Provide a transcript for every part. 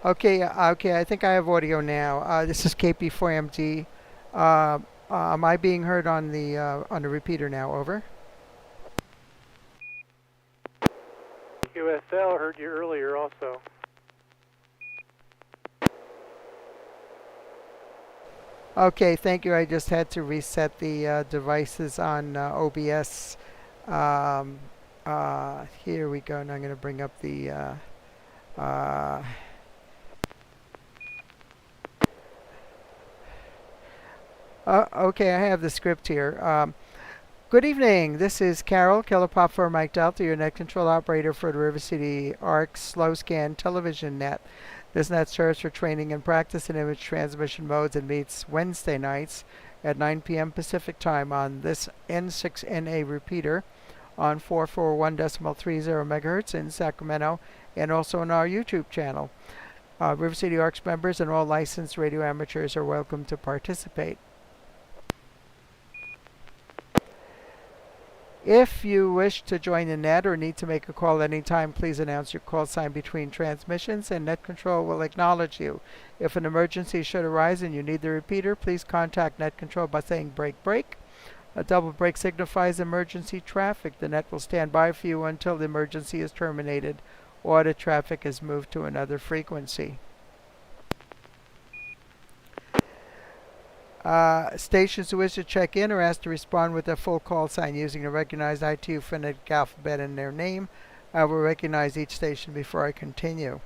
Okay, okay, I think I have audio now. This is KP4MD. Uh, am I being heard on the repeater now? Over. QSL heard you earlier also. Okay, thank you. I just had to reset the devices on OBS. Um, Here we go, and I'm going to bring up the. Uh, okay, I have the script here. Good evening. This is Carol, Killer Pop for Mike Delta, your net control operator for the River City ARC Slow Scan Television Net. This net serves for training and practice in image transmission modes and meets Wednesday nights at 9 p.m. Pacific time on this N6NA repeater on 441.30 megahertz in Sacramento and also on our YouTube channel. River City ARC's members and all licensed radio amateurs are welcome to participate. If you wish to join the net or need to make a call at any time, please announce your call sign between transmissions and net control will acknowledge you. If an emergency should arise and you need the repeater, please contact net control by saying break break. A double break signifies emergency traffic. The net will stand by for you until the emergency is terminated or the traffic is moved to another frequency. Stations who wish to check in are asked to respond with a full call sign using the recognized ITU phonetic alphabet in their name. I will recognize each station before I continue.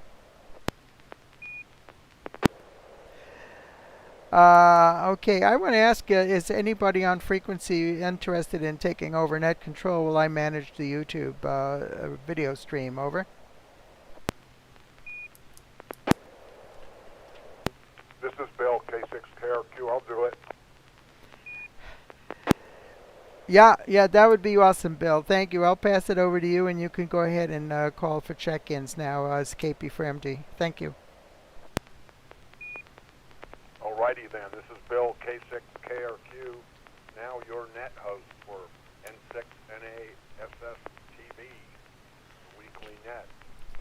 Okay, I want to ask, is anybody on frequency interested in taking over net control while I manage the YouTube video stream? Over. This is Bill, K6KRQ. I'll do it. Yeah, that would be awesome, Bill. Thank you. I'll pass it over to you, and you can go ahead and call for check-ins now as KP4MD. Thank you. Alrighty then, this is Bill, K6KRQ. Now your net host for N6NA SSTV, the weekly net.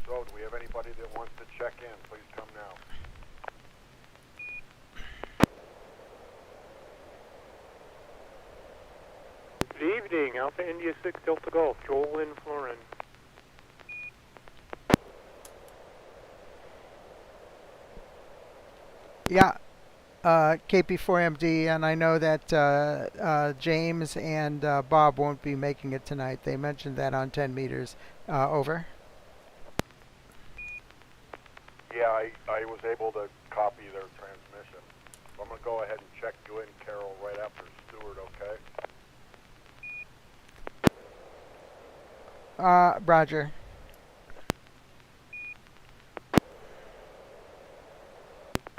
So, do we have anybody that wants to check in? Please come now. Good evening, Alpha India 6 Delta Golf, Joel in Florin. Yeah, KP4MD, and I know that James and Bob won't be making it tonight. They mentioned that on 10 meters. Over. Yeah, I was able to copy their transmission. So I'm going to go ahead and check you in, Carol, right after Stewart, okay? Roger.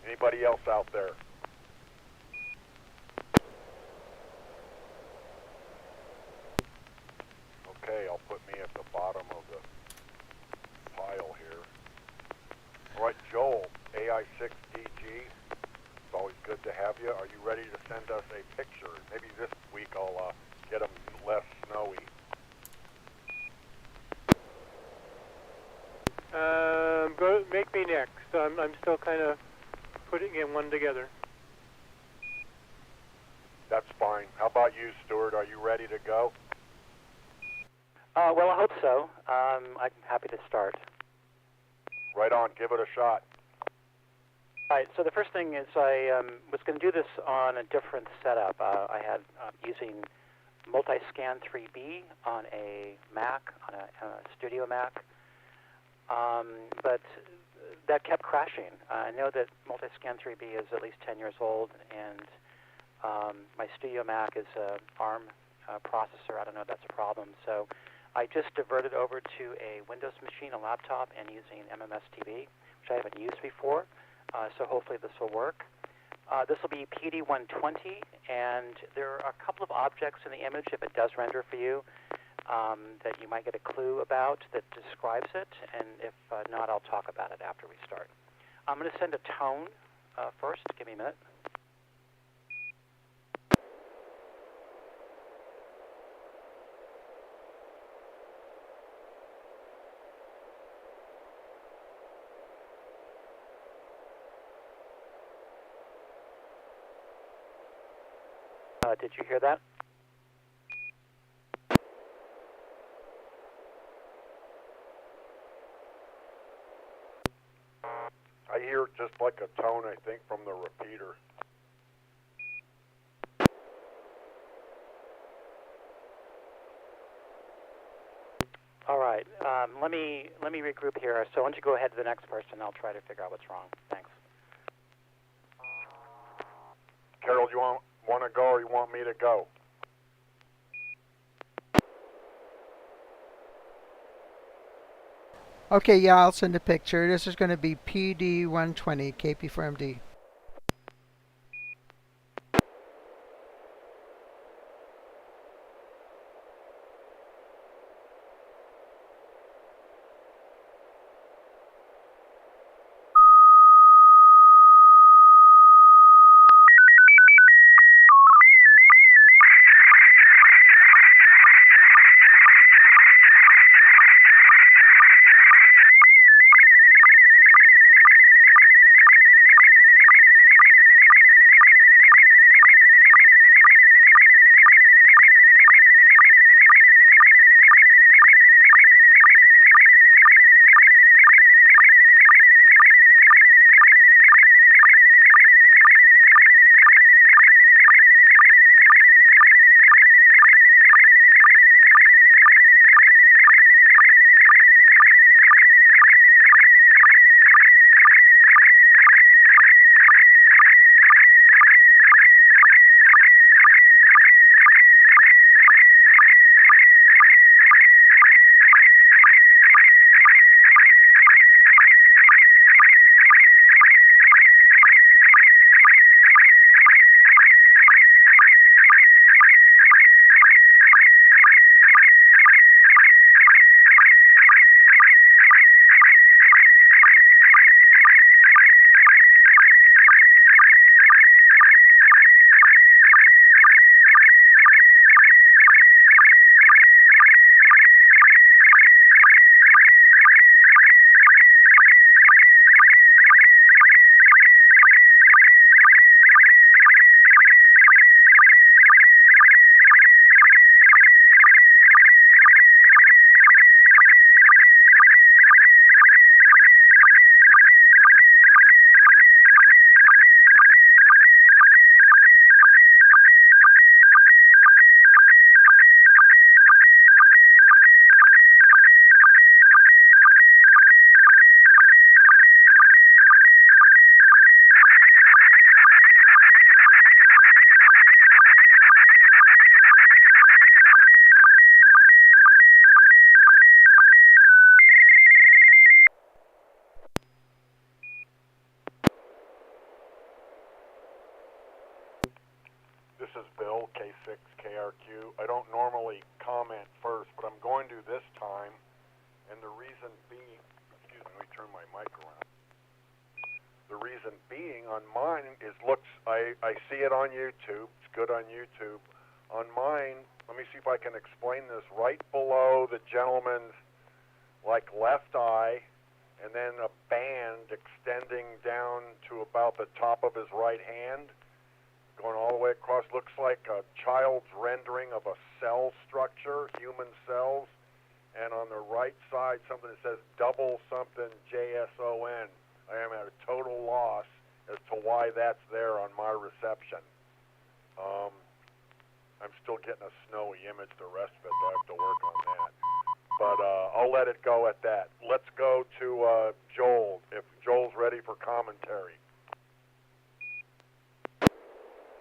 Anybody else out there? Okay, I'll put me at the bottom of the pile here. All right, Joel, AI6DG. It's always good to have you. Are you ready to send us a picture? Maybe this week I'll get them less snowy. Make me next. I'm still kind of putting one together. That's fine. How about you, Stuart? Are you ready to go? Well, I hope so. I'm happy to start. Right on. Give it a shot. All right, so the first thing is I was going to do this on a different setup. I had using Multiscan 3B on a Mac, on a Studio Mac, but that kept crashing. I know that Multiscan 3B is at least 10 years old, and my Studio Mac is an ARM processor. I don't know if that's a problem. So I just diverted over to a Windows machine, a laptop, and using MMS TV, which I haven't used before. So hopefully this will work. This will be PD120, and there are a couple of objects in the image, if it does render for you, that you might get a clue about that describes it, and if not, I'll talk about it after we start. I'm going to send a tone first. Give me a minute. Did you hear that? I hear just like a tone, I think, from the repeater. All right. Let me regroup here. So why don't you go ahead to the next person? I'll try to figure out what's wrong. Thanks. Carol, you want to go or you want me to go? Okay, yeah, I'll send a picture. This is going to be PD120, KP4MD. This is Bill, K6KRQ. I don't normally comment first, but I'm going to this time, and the reason being, excuse me, let me turn my mic around. The reason being on mine is, I see it on YouTube. It's good on YouTube. On mine, let me see if I can explain this. Right below the gentleman's, left eye, and then a band extending down to about the top of his right hand, going all the way across, looks like a child's rendering of a cell structure, human cells, and on the right side something that says double something JSON. I am at a total loss as to why that's there on my reception. I'm still getting a snowy image, the rest of it, I have to work on that. But I'll let it go at that. Let's go to Joel, if Joel's ready for commentary.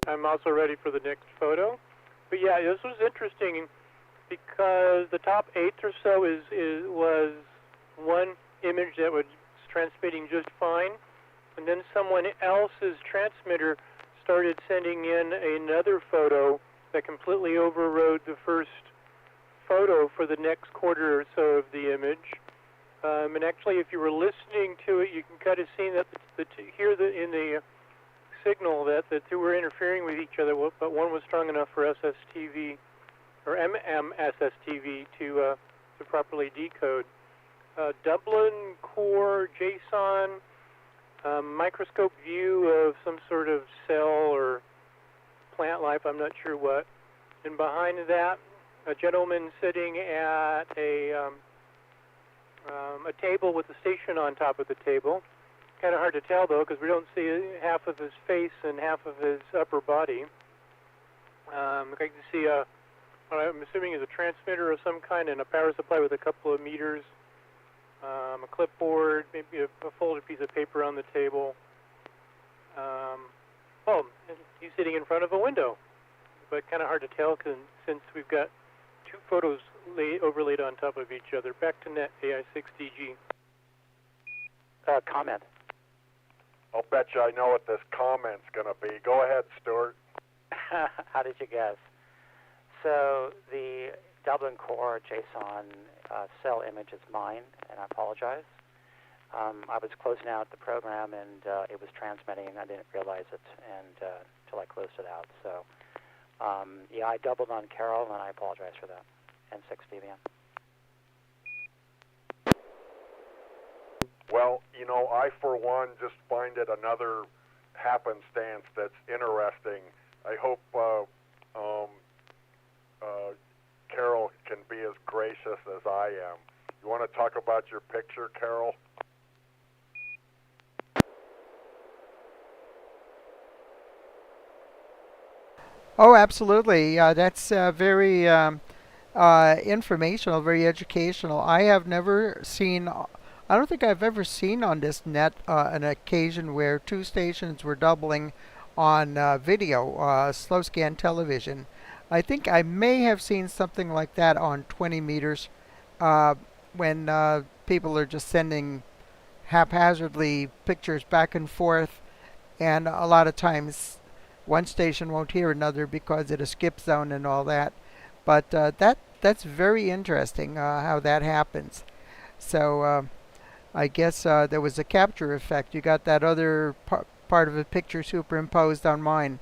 I'm also ready for the next photo. But yeah, this was interesting because the top eighth or so was one image that was transmitting just fine, and then someone else's transmitter started sending in another photo that completely overrode the first photo for the next quarter or so of the image. And actually, if you were listening to it, you can kind of see that in the signal that the two were interfering with each other, but one was strong enough for SSTV or SSTV to properly decode. Dublin core JSON, microscope view of some sort of cell or plant life type, I'm not sure what. And behind that, a gentleman sitting at a table with a station on top of the table. Kind of hard to tell, though, because we don't see half of his face and half of his upper body. I can see what I'm assuming is a transmitter of some kind and a power supply with a couple of meters, a clipboard, maybe a folded piece of paper on the table. Oh, he's sitting in front of a window, but kind of hard to tell since we've got two photos overlaid on top of each other. Back to net AI6DG. Comment. I'll bet you I know what this comment's going to be. Go ahead, Stuart. How did you guess? So the Dublin Core JSON cell image is mine, and I apologize. I was closing out the program, and it was transmitting, and I didn't realize it until I closed it out. So, yeah, I doubled on Carol, and I apologize for that. N6NA. Well, you know, I, for one, just find it another happenstance that's interesting. I hope Carol can be as gracious as I am. You want to talk about your picture, Carol? Oh, absolutely. That's very informational, very educational. I have never seen, I don't think I've ever seen on this net an occasion where two stations were doubling on video, slow scan television. I think I may have seen something like that on 20 meters when people are just sending haphazardly pictures back and forth, and a lot of times one station won't hear another because it is skip zone and all that. But that's very interesting how that happens. So I guess there was a capture effect. You got that other part of the picture superimposed on mine.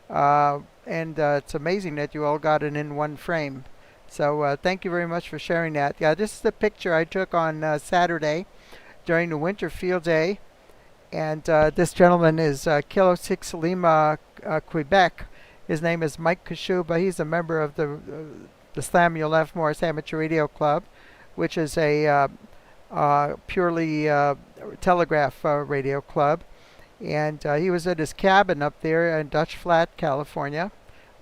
And it's amazing that you all got it in one frame. So thank you very much for sharing that. Yeah, this is the picture I took on Saturday during the winter field day. And this gentleman is Kilo 6 Lima, Quebec. His name is Mike Kashuba. He's a member of the Samuel F. Morse Amateur Radio Club, which is a purely telegraph radio club. And he was at his cabin up there in Dutch Flat, California,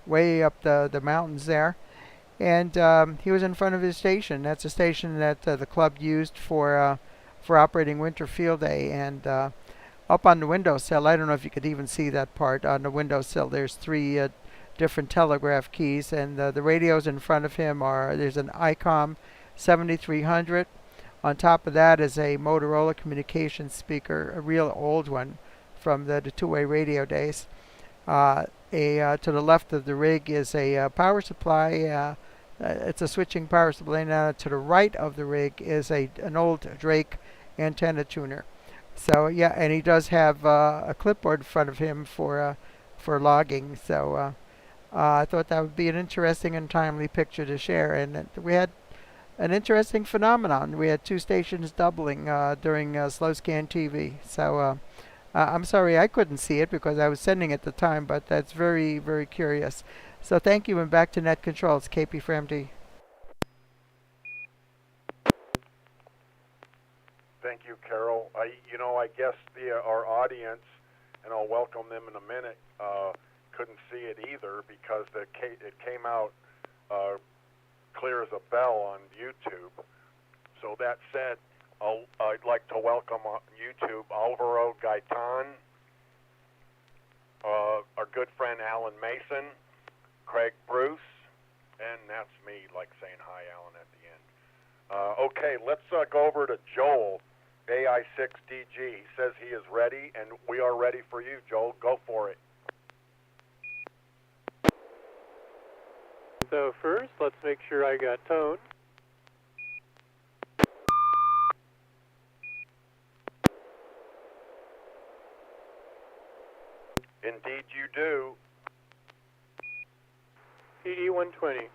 way up the mountains there. And he was in front of his station. That's a station that the club used for operating winter field day. And up on the windowsill, I don't know if you could even see that part. On the windowsill, there's three different telegraph keys, and the radios in front of him there's an ICOM 7300. On top of that is a Motorola communications speaker, a real old one from the two-way radio days. To the left of the rig is a power supply. It's a switching power supply. Now to the right of the rig is an old Drake antenna tuner. So yeah, and he does have a clipboard in front of him for logging. So I thought that would be an interesting and timely picture to share. And we had an interesting phenomenon. We had two stations doubling during slow scan TV. So I'm sorry I couldn't see it because I was sending at the time, but that's very, very curious. So thank you, and back to Net Control. It's KP for MD. Thank you, Carol. I guess our audience, and I'll welcome them in a minute, couldn't see it either because it came out clear as a bell on YouTube. So that said, I'd like to welcome on YouTube Alvaro Gaitan, our good friend Alan Mason, Craig Bruce, and that's me, like saying hi, Alan, at the end. Okay, let's go over to Joel, AI6DG. He says he is ready, and we are ready for you, Joel. Go for it. So first, let's make sure I got tone. Indeed you do. PD 120.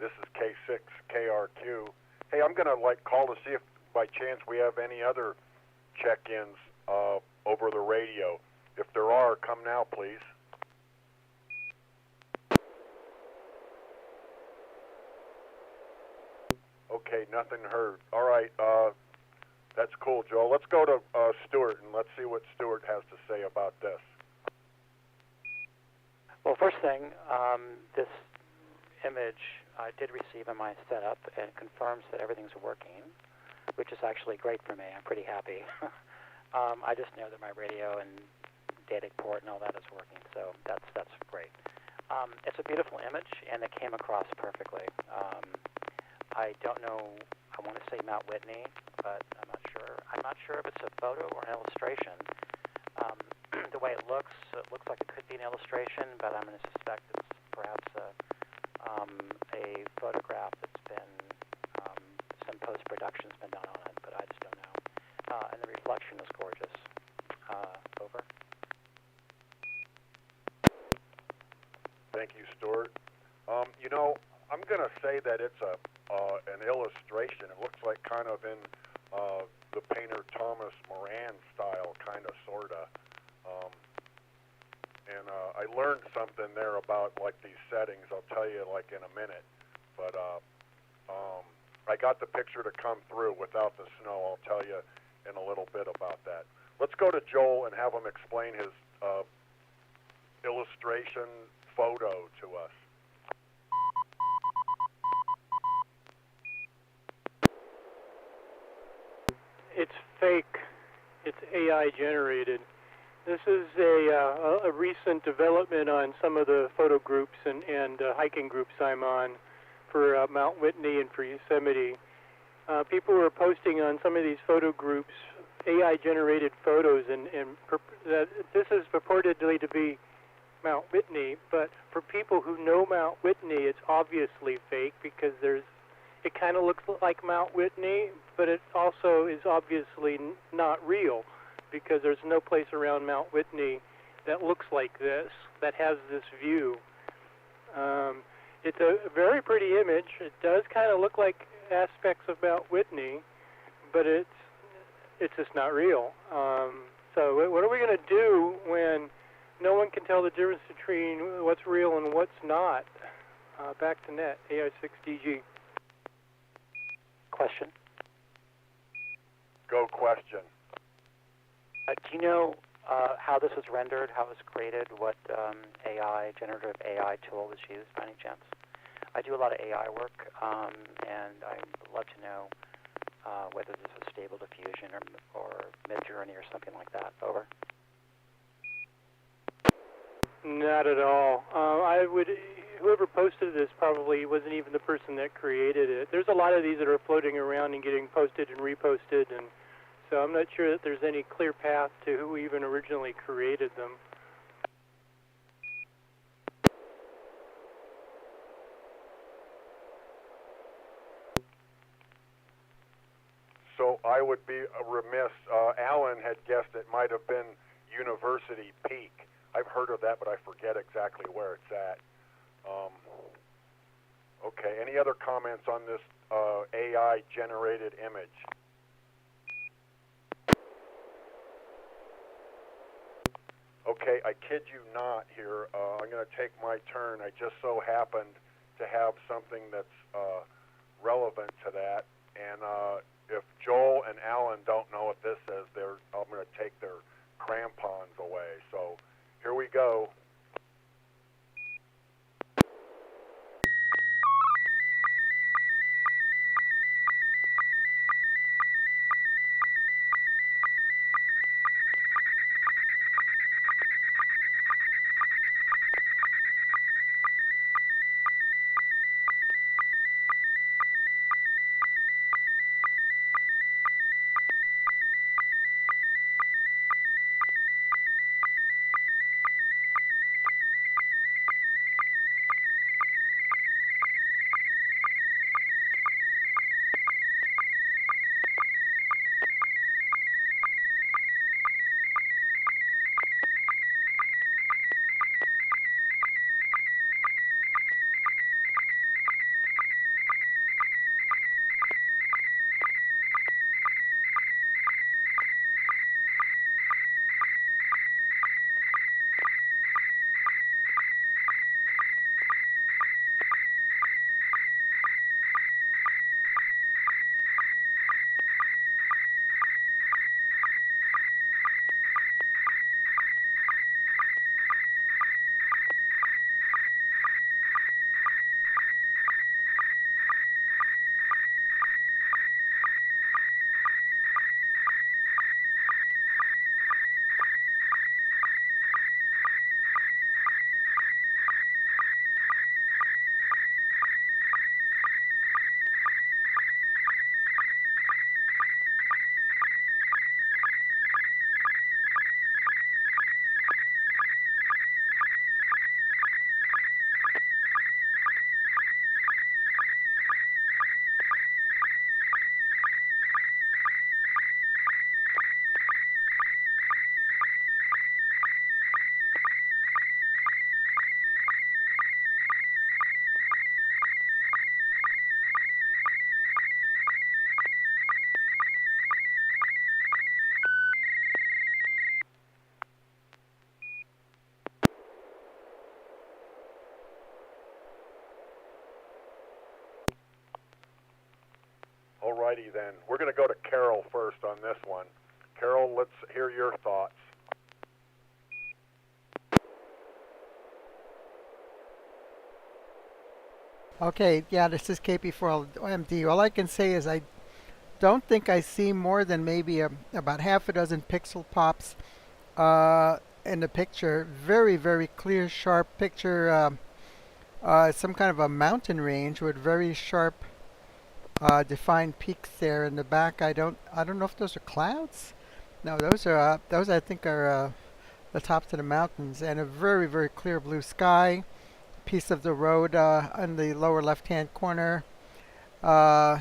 this is K6KRQ. Hey, I'm going to call to see if by chance we have any other check-ins over the radio. If there are, come now, please. Okay, nothing heard. All right, that's cool, Joel. Let's go to Stuart, and let's see what Stuart has to say about this. Well, first thing, this image I did receive in my setup, and it confirms that everything's working, which is actually great for me. I'm pretty happy. I just know that my radio and data port and all that is working, so that's great. It's a beautiful image, and it came across perfectly. I don't know, I want to say Mount Whitney, but I'm not sure. I'm not sure if it's a photo or an illustration. The way it looks like it could be an illustration, but I'm going to suspect it's perhaps a photograph that's been, some post-production's been done on it, but I just don't know. And the reflection is gorgeous. Over. Thank you, Stuart. You know, I'm going to say that it's an illustration. It looks like kind of in the painter Thomas Moran style, kind of, sort of. And I learned something there about these settings. I'll tell you in a minute. But I got the picture to come through without the snow. I'll tell you in a little bit about that. Let's go to Joel and have him explain his illustration photo to us. It's fake. It's AI generated. This is a recent development on some of the photo groups and hiking groups I'm on for Mount Whitney and for Yosemite. People were posting on some of these photo groups AI-generated photos, and this is purportedly to be Mount Whitney, but for people who know Mount Whitney, it's obviously fake because it kind of looks like Mount Whitney, but it also is obviously not real because there's no place around Mount Whitney that looks like this, that has this view. It's a very pretty image. It does kind of look like aspects of Mount Whitney, but it's just not real. So what are we going to do when no one can tell the difference between what's real and what's not? Back to net, AI6DG. Question. Go question. Do you know how this was rendered, how it was created, what generative AI tool was used by any chance? I do a lot of AI work, and I'd love to know whether this was Stable Diffusion or Midjourney or something like that. Over. Not at all. Whoever posted this probably wasn't even the person that created it. There's a lot of these that are floating around and getting posted and reposted, and so I'm not sure that there's any clear path to who even originally created them. So I would be remiss. Alan had guessed it might have been University Peak. I've heard of that, but I forget exactly where it's at. Okay, any other comments on this AI-generated image? Okay, I kid you not here. I'm going to take my turn. I just so happened to have something that's relevant to that. And if Joel and Alan don't know what this is, I'm going to take their crampons away. So here we go. righty then. We're going to go to Carol first on this one. Carol, let's hear your thoughts. Okay, yeah, this is KP4MD. All I can say is I don't think I see more than maybe about half a dozen pixel pops in the picture. Very, very clear, sharp picture. Some kind of a mountain range with very sharp, defined peaks there in the back. I don't know if those are clouds. No, those I think are the tops of the mountains, and a very, very clear blue sky. Piece of the road in the lower left-hand corner, uh,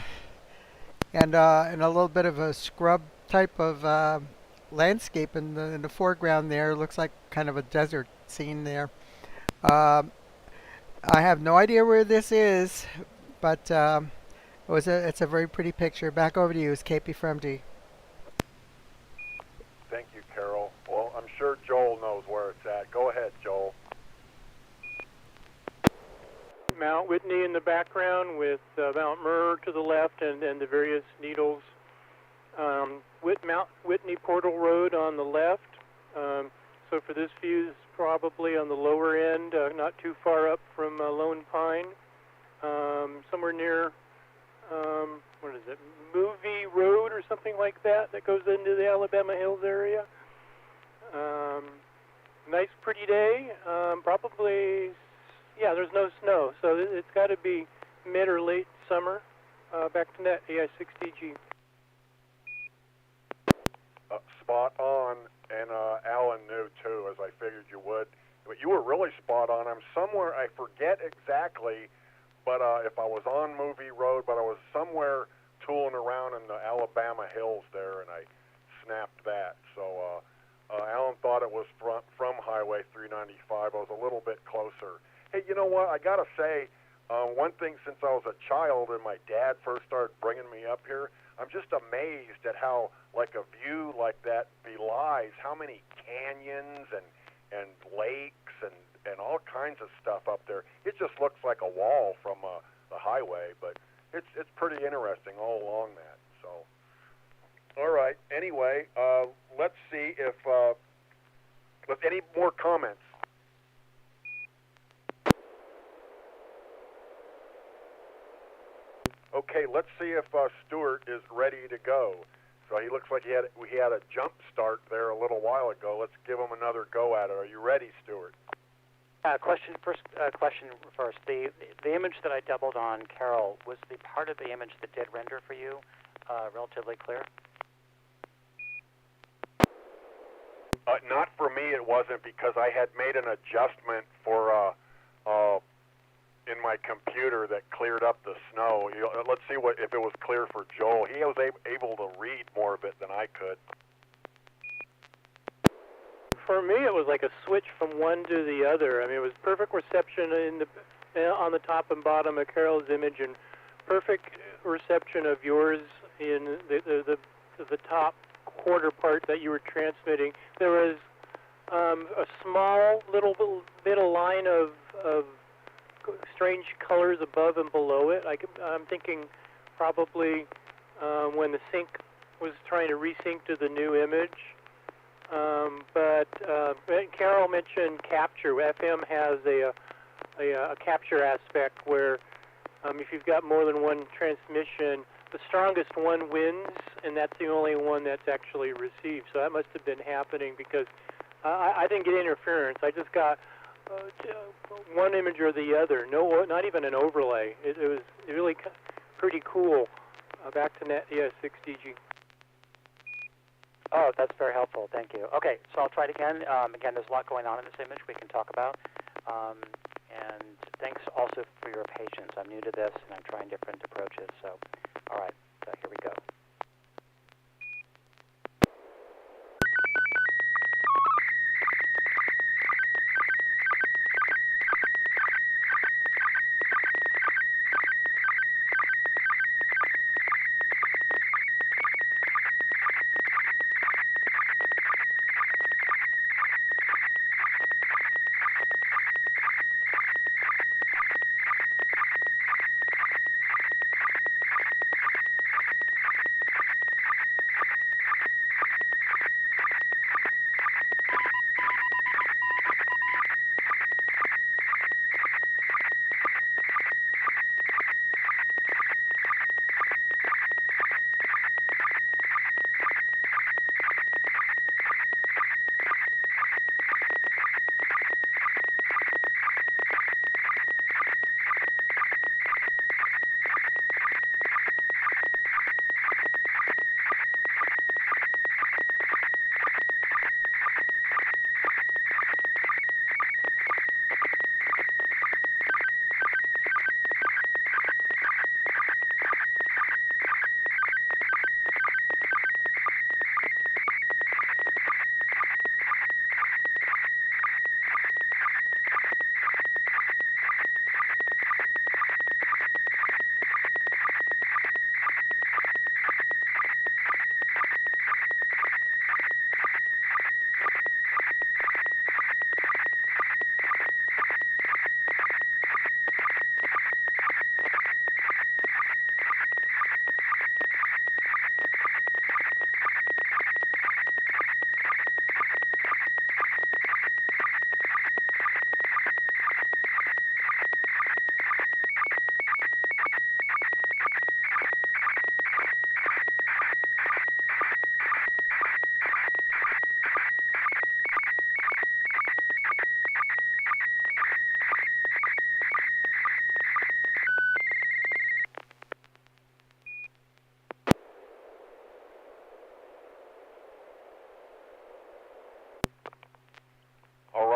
and a little bit of a scrub type of landscape in the foreground there. Looks like kind of a desert scene there. Uh, I have no idea where this is, but it's a very pretty picture. Back over to you, it's KP from D. Thank you, Carol. Well, I'm sure Joel knows where it's at. Go ahead, Joel. Mount Whitney in the background with Mount Murr to the left and the various needles. Mount Whitney Portal Road on the left. So for this view, is probably on the lower end, not too far up from Lone Pine. Somewhere near, what is it, Movie Road or something like that goes into the Alabama Hills area. Nice, pretty day. Probably, yeah, there's no snow, so it's got to be mid or late summer. Back to net, AI6DG. Spot on, and Alan knew too, as I figured you would. But you were really spot on. I'm somewhere, I forget exactly, but if I was on Movie Road, but I was somewhere tooling around in the Alabama Hills there, and I snapped that. So Alan thought it was from Highway 395. I was a little bit closer. Hey, you know what? I got to say, one thing since I was a child and my dad first started bringing me up here, I'm just amazed at how, like, a view like that belies how many canyons and lakes and all kinds of stuff up there. It just looks like a wall from the highway, but it's pretty interesting all along that. So, all right. Anyway, let's see if any more comments. Okay, let's see if Stuart is ready to go. So he looks like he had a jump start there a little while ago. Let's give him another go at it. Are you ready, Stuart? Question first. The image that I doubled on, Carol, was the part of the image that did render for you relatively clear? Not for me, it wasn't, because I had made an adjustment for in my computer that cleared up the snow. Let's see if it was clear for Joel. He was able to read more of it than I could. For me, it was like a switch from one to the other. I mean, it was perfect reception on the top and bottom of Carol's image, and perfect reception of yours in the top quarter part that you were transmitting. There was a small little bit of line of strange colors above and below it. I'm thinking probably when the sync was trying to resync to the new image. But Carol mentioned capture. FM has a capture aspect where if you've got more than one transmission, the strongest one wins, and that's the only one that's actually received. So that must have been happening, because I didn't get interference. I just got one image or the other. No, not even an overlay. It was really pretty cool. Back to net, yeah, 6DG. Oh, that's very helpful. Thank you. Okay, so I'll try it again. Again, there's a lot going on in this image we can talk about. And thanks also for your patience. I'm new to this, and I'm trying different approaches. So, all right, so here we go.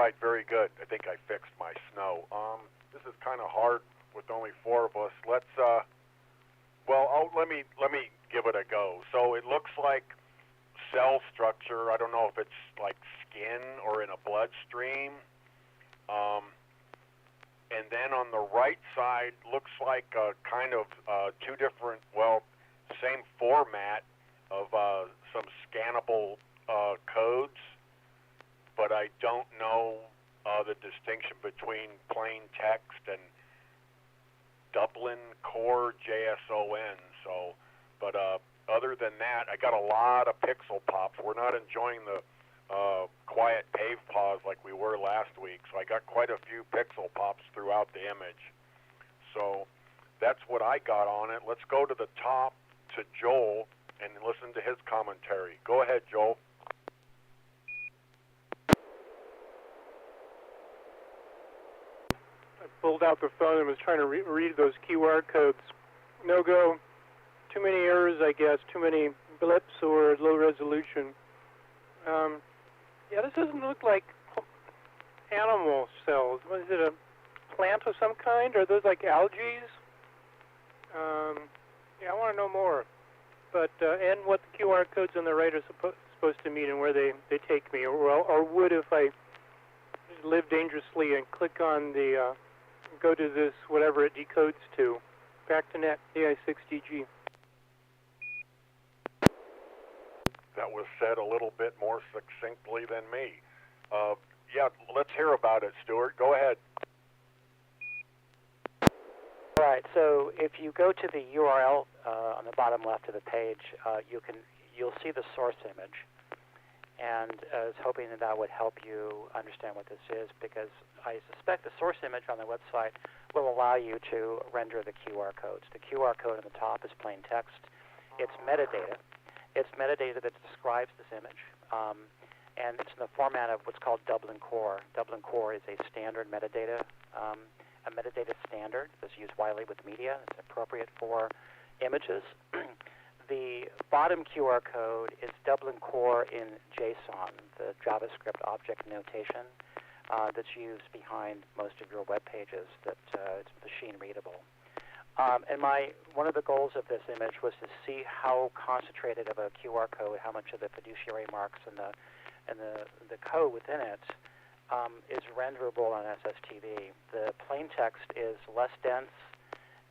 right, very good. I think I fixed my snow. This is kind of hard with only 4 of us. Let's let me give it a go. So it looks like cell structure. I don't know if it's like skin or in a bloodstream. And then on the right side looks like kind of 2 different, same format of some scannable codes, but I don't know the distinction between plain text and Dublin Core JSON. So, but other than that, I got a lot of pixel pops. We're not enjoying the quiet pave pause like we were last week, so I got quite a few pixel pops throughout the image. So that's what I got on it. Let's go to the top to Joel and listen to his commentary. Go ahead, Joel. I pulled out the phone and was trying to read those QR codes. No go. Too many errors, I guess. Too many blips or low resolution. Yeah, this doesn't look like animal cells. What is it, a plant of some kind? Are those like algae? Yeah, I want to know more. But and what the QR codes on the right are supposed to mean and where they take me, or would if I live dangerously and click on the go to this whatever it decodes to. Back to net AI6DG. That was said a little bit more succinctly than me. Yeah, let's hear about it, Stuart. Go ahead. All right. So if you go to the URL on the bottom left of the page, you'll see the source image, and I was hoping that would help you understand what this is, because I suspect the source image on the website will allow you to render the QR codes. The QR code on the top is plain text. It's metadata. It's metadata that describes this image, and it's in the format of what's called Dublin Core. Dublin Core is a standard metadata, a metadata standard that's used widely with media. It's appropriate for images. The bottom QR code is Dublin Core in JSON, the JavaScript object notation that's used behind most of your web pages. That it's machine readable. And one of the goals of this image was to see how concentrated of a QR code, how much of the fiduciary marks and the code within it is renderable on SSTV. The plain text is less dense,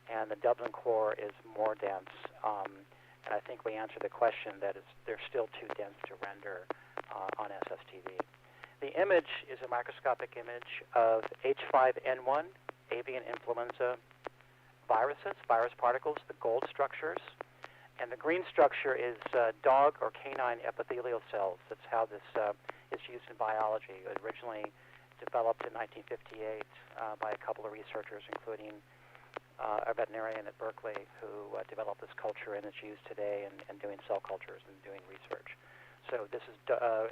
and the Dublin Core is more dense. And I think we answered the question that they're still too dense to render on SSTV. The image is a microscopic image of H5N1, avian influenza viruses, virus particles, the gold structures, and the green structure is dog or canine epithelial cells. That's how this is used in biology. It originally developed in 1958 by a couple of researchers, including a veterinarian at Berkeley who developed this culture, and it's used today in doing cell cultures and doing research. So this is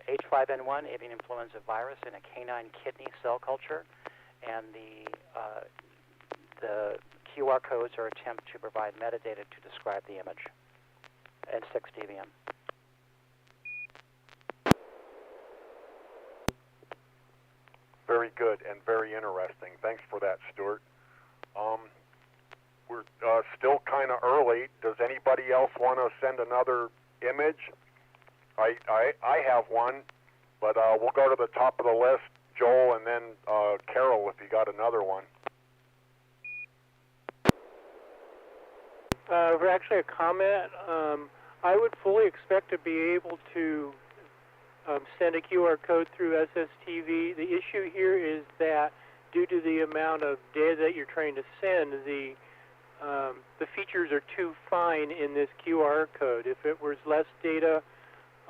H5N1, avian influenza virus, in a canine kidney cell culture, and the QR codes are attempt to provide metadata to describe the image. N6DVM. Very good and very interesting. Thanks for that, Stuart. We're still kind of early. Does anybody else want to send another image? I have one, but we'll go to the top of the list, Joel, and then Carol, if you got another one. For actually a comment, I would fully expect to be able to send a QR code through SSTV. The issue here is that due to the amount of data that you're trying to send, the features are too fine in this QR code. If it was less data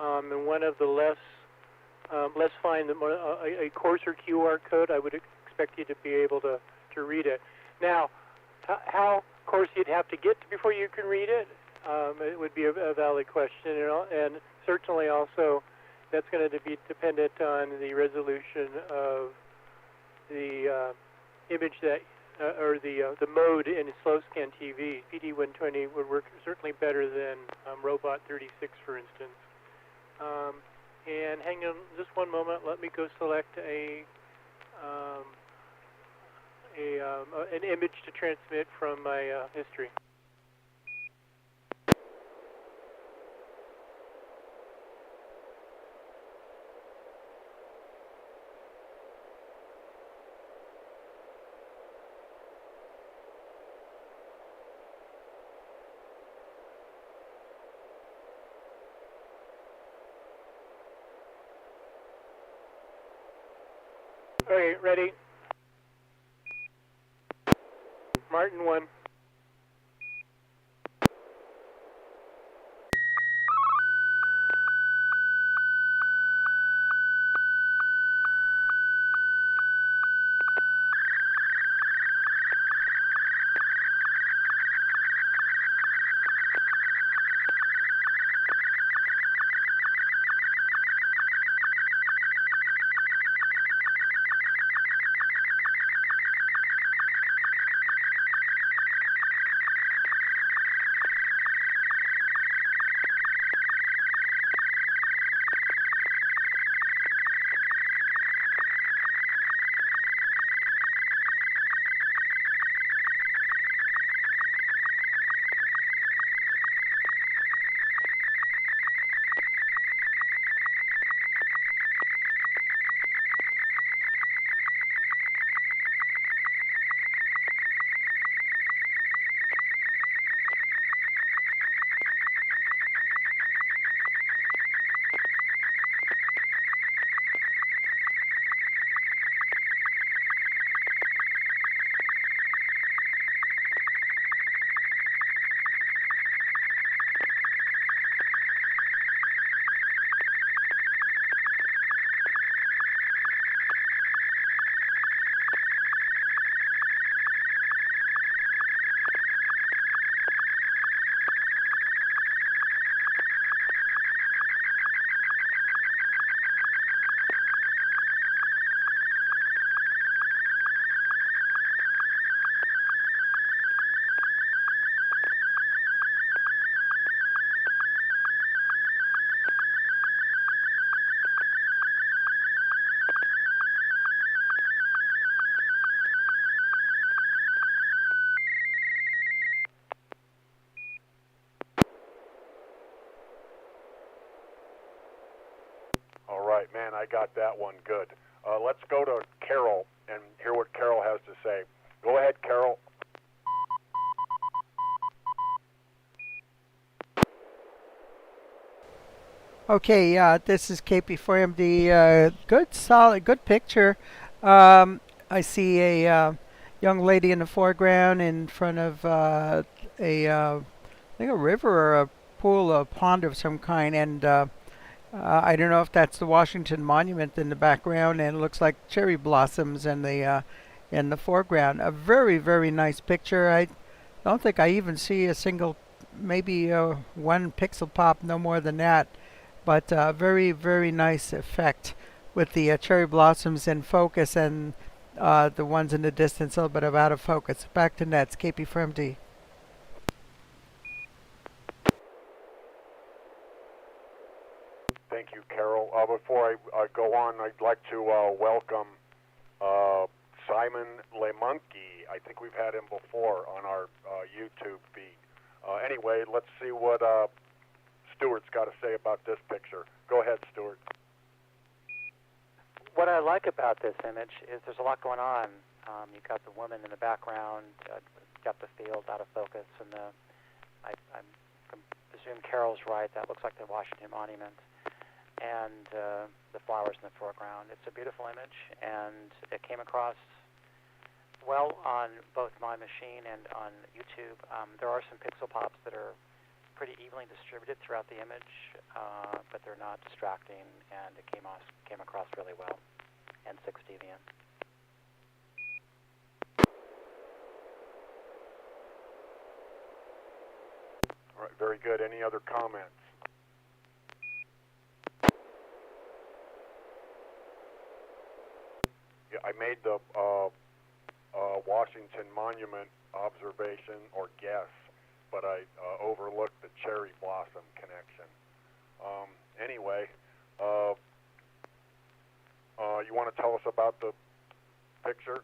and one of the less fine, a coarser QR code, I would expect you to be able to read it. Now, how coarse you'd have to get before you can read it, it would be a valid question, and certainly also that's going to be dependent on the resolution of the image that, or the mode in slow scan TV. PD120 would work certainly better than Robot 36, for instance. And hang on just one moment. Let me go select a um, an image to transmit from my history. Okay, ready. Martin 1. All right, man, I got that one good. Let's go to Carol and hear what Carol has to say. Go ahead, Carol. Okay, this is KP4MD. Good, solid, good picture. I see a young lady in the foreground in front of I think a river or a pool, a pond of some kind, and I don't know if that's the Washington Monument in the background, and it looks like cherry blossoms in the foreground. A very, very nice picture. I don't think I even see a single, maybe one pixel pop, no more than that. But very, very nice effect with the cherry blossoms in focus and the ones in the distance a little bit of out of focus. Back to Nets, KP4MD. Thank you, Carol. Before I go on, I'd like to welcome Simon LeMonkey. I think we've had him before on our YouTube feed. Anyway, let's see what Stuart's got to say about this picture. Go ahead, Stuart. What I like about this image is there's a lot going on. You've got the woman in the background, got the field out of focus, and I presume Carol's right. That looks like the Washington Monument, and the flowers in the foreground. It's a beautiful image, and it came across well on both my machine and on YouTube. There are some pixel pops that are pretty evenly distributed throughout the image, but they're not distracting, and it came across really well. N6NA. All right, very good. Any other comments? Yeah, I made the Washington Monument observation or guess, but I overlooked the cherry blossom connection. Anyway, you want to tell us about the picture?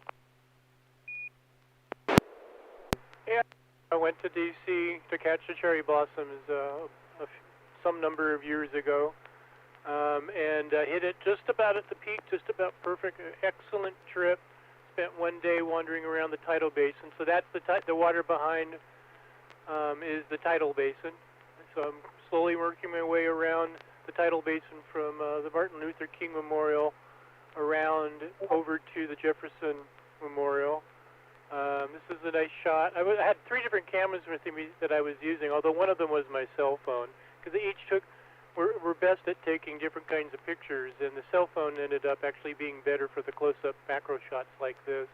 Yeah, I went to D.C. to catch the cherry blossoms some number of years ago, and hit it just about at the peak, just about perfect. Excellent trip. Spent one day wandering around the tidal basin. So that's the water behind is the tidal basin. So I'm slowly working my way around the tidal basin from the Martin Luther King Memorial around over to the Jefferson Memorial. This is a nice shot. I had 3 different cameras with me that I was using, although one of them was my cell phone, because they each were best at taking different kinds of pictures, and the cell phone ended up actually being better for the close-up macro shots like this.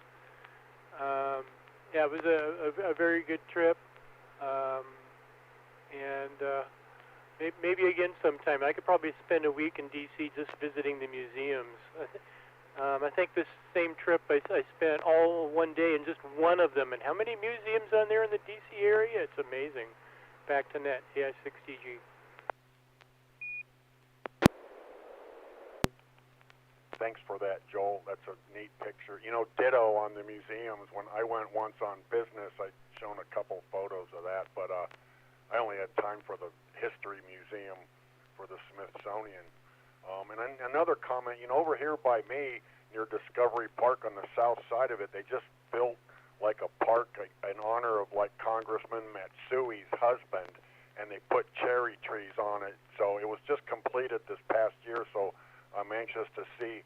Yeah, it was a very good trip, and maybe again sometime. I could probably spend a week in D.C. just visiting the museums. I think this same trip I spent all one day in just one of them. And how many museums on there in the D.C. area? It's amazing. Back to net, AI6TG. Thanks for that, Joel. That's a neat picture. You know, ditto on the museums. When I went once on business, I'd shown a couple photos of that, but I only had time for the History Museum for the Smithsonian. And another comment, you know, over here by me, near Discovery Park on the south side of it, they just built like a park in honor of like Congressman Matsui's husband, and they put cherry trees on it. So it was just completed this past year, so I'm anxious to see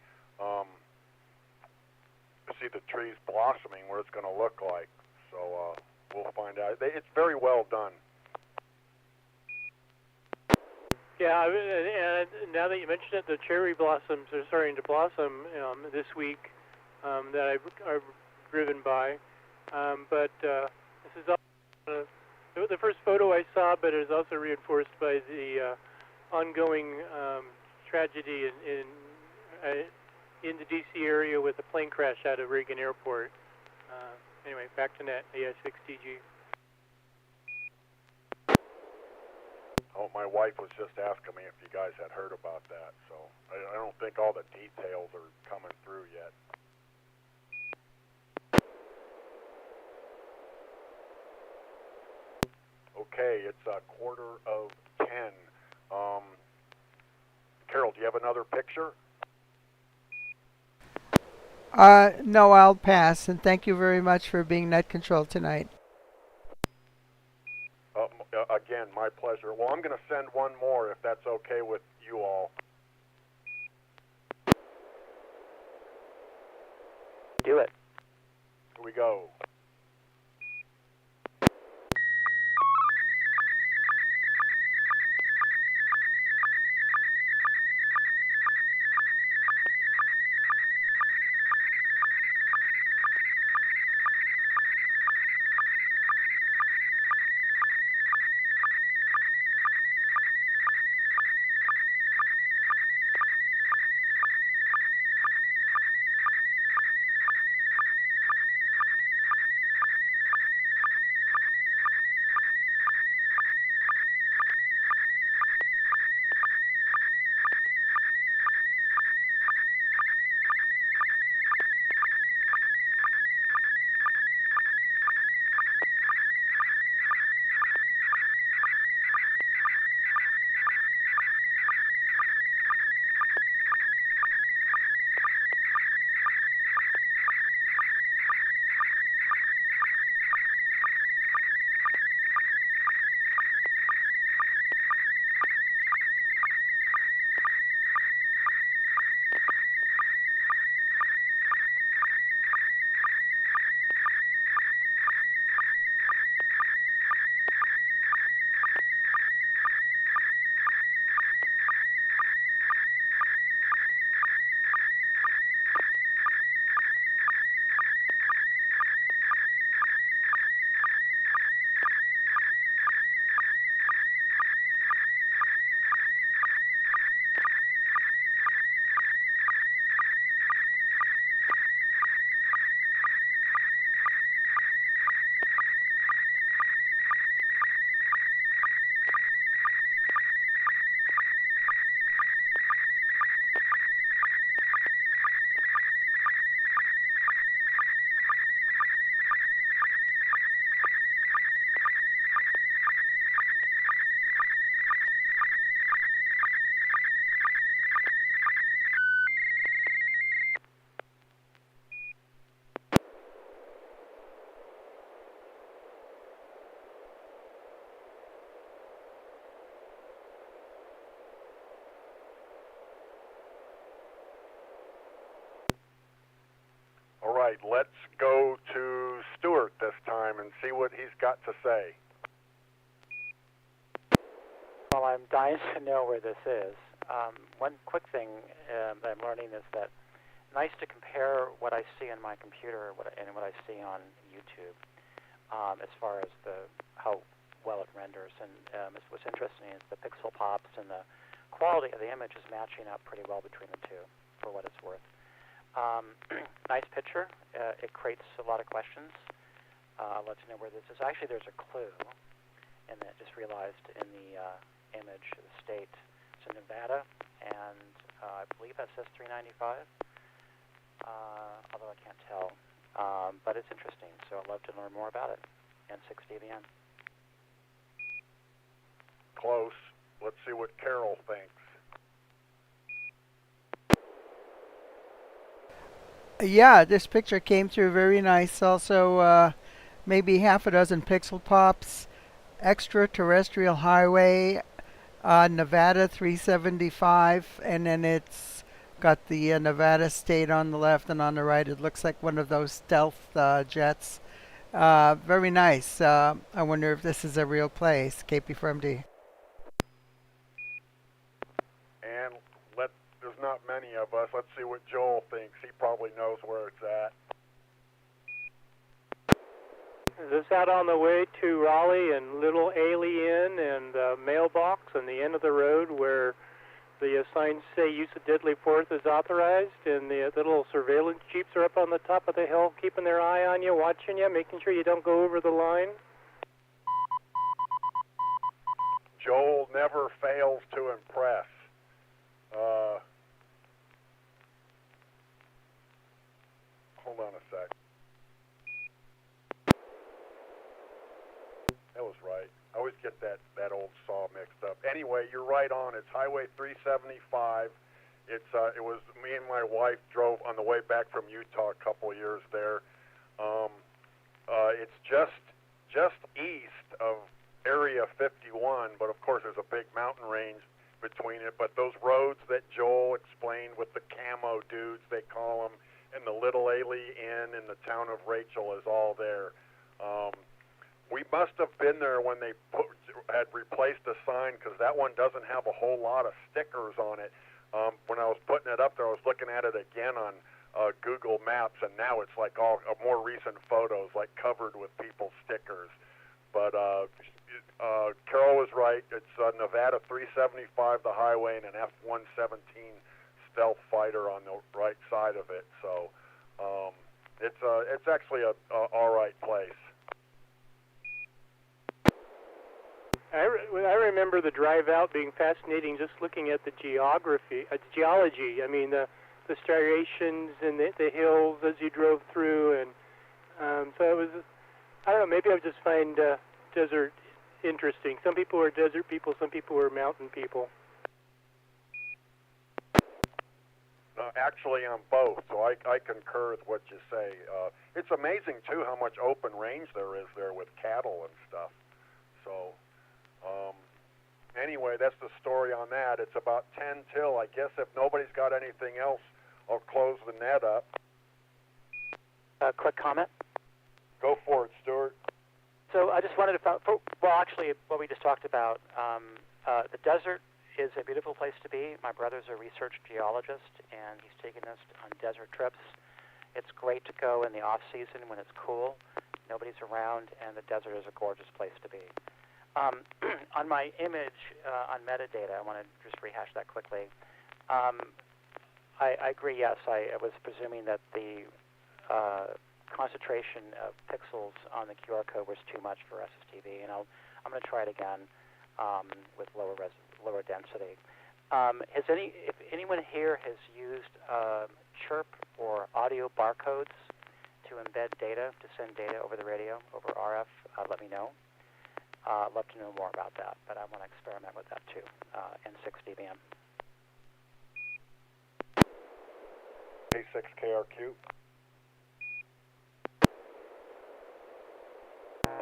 the trees blossoming, what it's going to look like. So we'll find out. It's very well done. Yeah, and now that you mention it, the cherry blossoms are starting to blossom this week that I've driven by. But this is also the first photo I saw, but it is also reinforced by the ongoing tragedy in the D.C. area with a plane crash out of Reagan Airport. Anyway, back to net, AI6TG. Oh, my wife was just asking me if you guys had heard about that, so I don't think all the details are coming through yet. Okay, it's 9:45. Carol, do you have another picture? No, I'll pass, and thank you very much for being net control tonight. Again, my pleasure. Well, I'm going to send one more if that's okay with you all. Do it. Here we go. right, let's go to Stuart this time and see what he's got to say. Well, I'm dying to know where this is. One quick thing that I'm learning is that nice to compare what I see on my computer and what I see on YouTube as far as how well it renders. And what's interesting is the pixel pops and the quality of the image is matching up pretty well between the two, for what it's worth. Nice picture. It creates a lot of questions. I'll let you know where this is. Actually, there's a clue, and I just realized in the image, the state. It's in Nevada, and I believe that says 395, although I can't tell. But it's interesting, so I'd love to learn more about it. N6NA. Close. Let's see what Carol thinks. Yeah, this picture came through very nice. Also, maybe half a dozen pixel pops. Extraterrestrial highway, Nevada 375, and then it's got the Nevada state on the left, and on the right it looks like one of those stealth jets. Very nice. I wonder if this is a real place, KP from D. And there's not many of us. Let's see what Joel thinks. He probably knows where it's at. Is this out on the way to Raleigh and Little Alien and Mailbox on the end of the road where the signs say use of deadly force is authorized, and the little surveillance jeeps are up on the top of the hill keeping their eye on you, watching you, making sure you don't go over the line? Joel never fails to impress. Hold on a sec. That was right. I always get that old saw mixed up. Anyway, you're right on. It's Highway 375. It was me and my wife drove on the way back from Utah a couple of years there. It's just east of Area 51, but of course there's a big mountain range between it. But those roads that Joel explained with the camo dudes, they call them, and the Little Ailey Inn in the town of Rachel is all there. We must have been there when they had replaced the sign, because that one doesn't have a whole lot of stickers on it. When I was putting it up there, I was looking at it again on Google Maps, and now it's like all more recent photos, like covered with people's stickers. But Carol was right. It's Nevada 375, the highway, and an F-117 stealth fighter on the right side of it. So it's actually a all right place. I remember the drive out being fascinating, just looking at the geology. I mean, the striations and the hills as you drove through, and so it was. I don't know. Maybe I just find desert interesting. Some people are desert people. Some people are mountain people. Actually, I'm both, so I concur with what you say. It's amazing too how much open range there is there with cattle and stuff. So. Anyway, that's the story on that. It's about 10 till. I guess if nobody's got anything else, I'll close the net up. Quick comment. Go for it, Stuart. So I just wanted to, well, actually, what we just talked about, the desert is a beautiful place to be. My brother's a research geologist, and he's taking us on desert trips. It's great to go in the off-season when it's cool, nobody's around, and the desert is a gorgeous place to be. On my image, on metadata, I want to just rehash that quickly. I agree, yes, I was presuming that the concentration of pixels on the QR code was too much for SSTV, and I'm going to try it again with lower density. If anyone here has used chirp or audio barcodes to embed data, to send data over the radio, over RF, let me know. I'd love to know more about that, but I want to experiment with that too. N6NA. A6KRQ.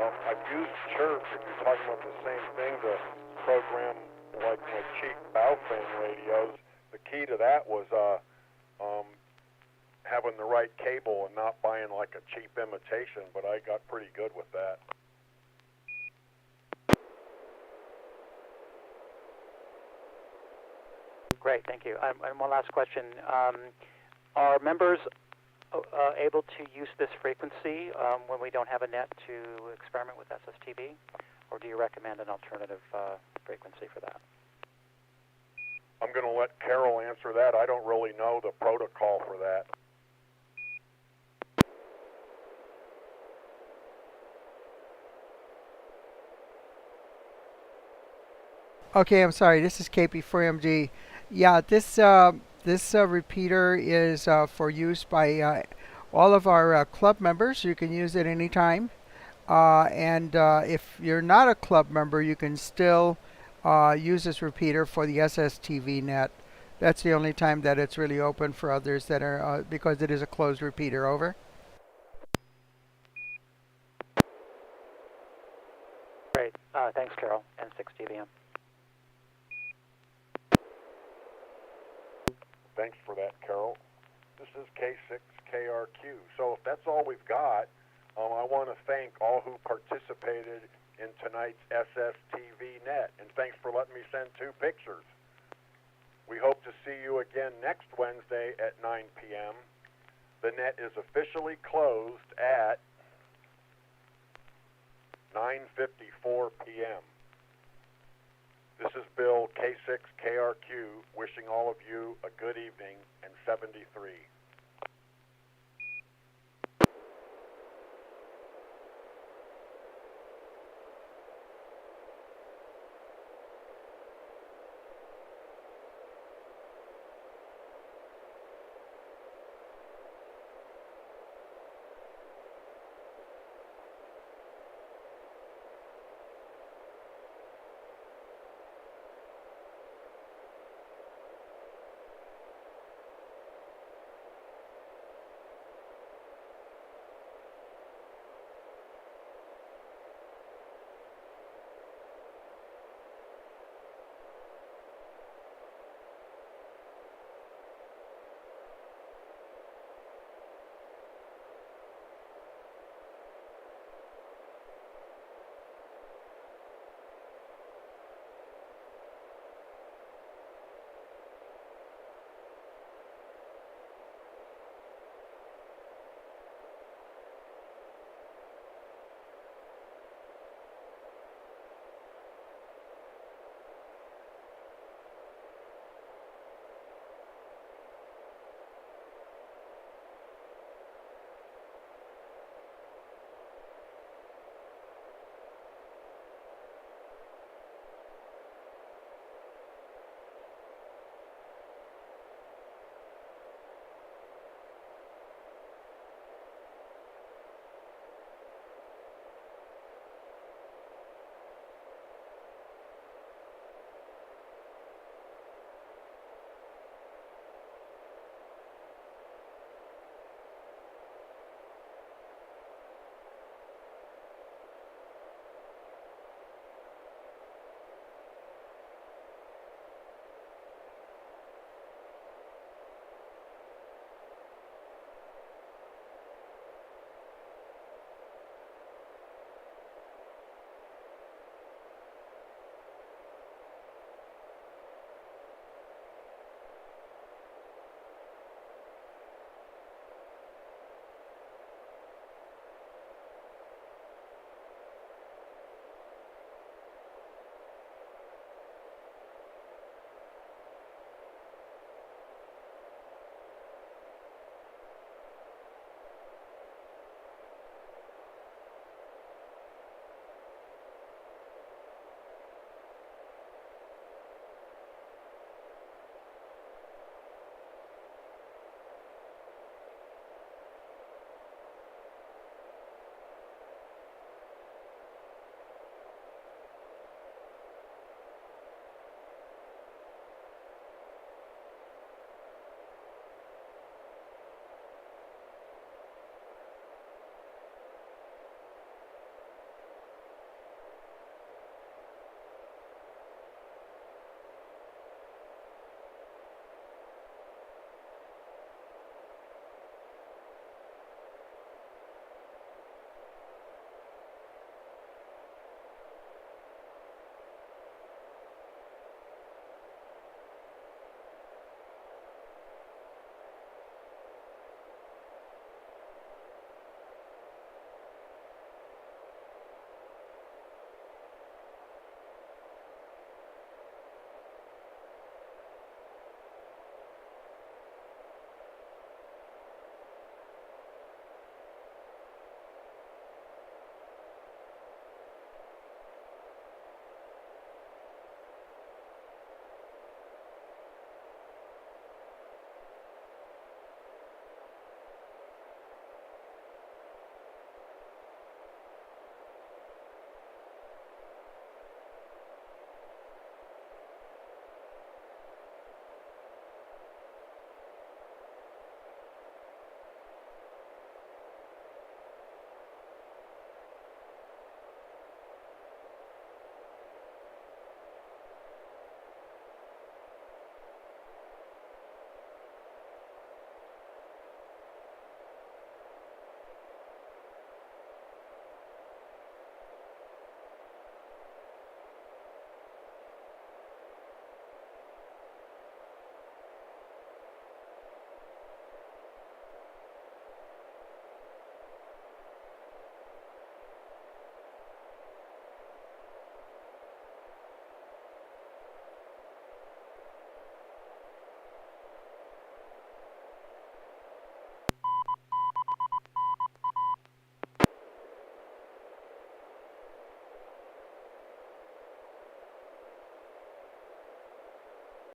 I've used chirp, if you're talking about the same thing, to program like my cheap bow frame radios. The key to that was having the right cable and not buying like a cheap imitation, but I got pretty good with that. Great, thank you. And one last question. Are members able to use this frequency when we don't have a net to experiment with SSTV? Or do you recommend an alternative frequency for that? I'm going to let Carol answer that. I don't really know the protocol for that. Okay, I'm sorry. This is KP4MG. Yeah, this repeater is for use by all of our club members. You can use it anytime. And if you're not a club member, you can still use this repeater for the SSTV net. That's the only time that it's really open for others that are because it is a closed repeater. Over. Great. Thanks, Carol. N6TVM. Thanks for that, Carol. This is K6KRQ. So if that's all we've got, I want to thank all who participated in tonight's SSTV Net, and thanks for letting me send 2 pictures. We hope to see you again next Wednesday at 9 p.m. The net is officially closed at 9:54 p.m. This is Bill, K6KRQ, wishing all of you a good evening and 73.